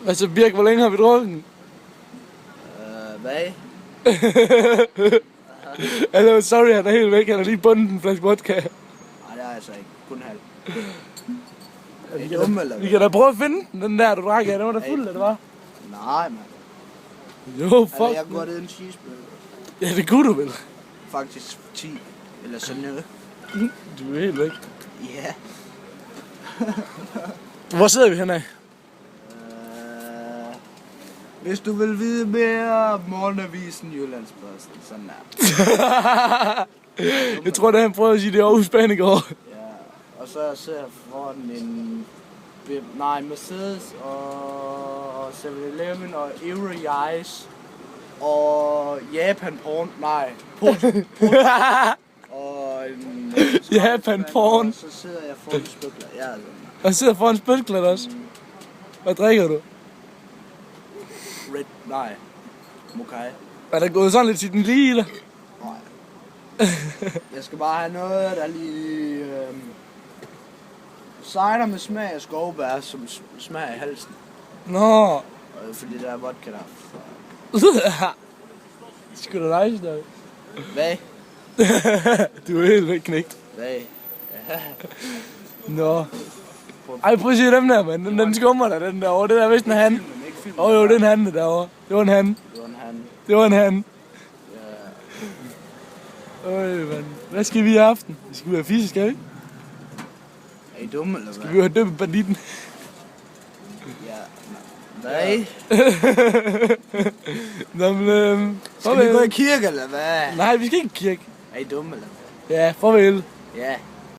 Altså Birk, hvor længe har vi drukket? Hvad? Altså, sorry, han er helt væk. Han har lige bundet en flaske vodka. Nej, det er altså ikke. Kun halv. Er I dumme, eller hvad? Vi kan da prøve at finde den der, du drak af. Den var da fuld, eller hvad? Nej, mand. Jo, fuck. Altså, jeg kunne godt æde en cheeseburger. Ja, det kunne du vel. Faktisk 10. Eller sådan noget. Du er helt væk. Ja. Hvor sidder vi henad? Hvis du vil vide mere, Morgenavisen Jyllandsposten. Sådan der. Jeg tror, det han prøvede at sige, det er Aarhus Bane i går. Ja. Og så sidder jeg foran en Mercedes og 7-Eleven og Euro Ice og Japan Porn. Nej, og en Japan Porn. Og så sidder jeg foran spøkler. Ja, altså. Og sidder foran spytklat også. Hvad drikker du? Mokai. Er der gået sådan lidt til den lige i dig? Nej. Jeg skal bare have noget, der lige cider med smag af skovbær, som smager i halsen. Nå. Fordi der er vodka der. Det skulle da nice, der. Hvad? Du er helt væk, knægt. Hvad? Nå. Ej, prøv at se dem der, mand. Den skummer der, den derovre. Det der er vist en han. Jo, det er en han, det derovre. Det var en han. Det var en han. Øj, mand. Hvad skal vi i aften? Skal vi have fisse, skal vi? Er I dumme, eller hvad? Skal vi have døbt banditten? Ja. Hvad? Nå, men Skal vi gå i kirke, eller hvad? Nej, vi skal ikke i kirke. Er I dumme, eller hvad? Ja, farvel. Ja.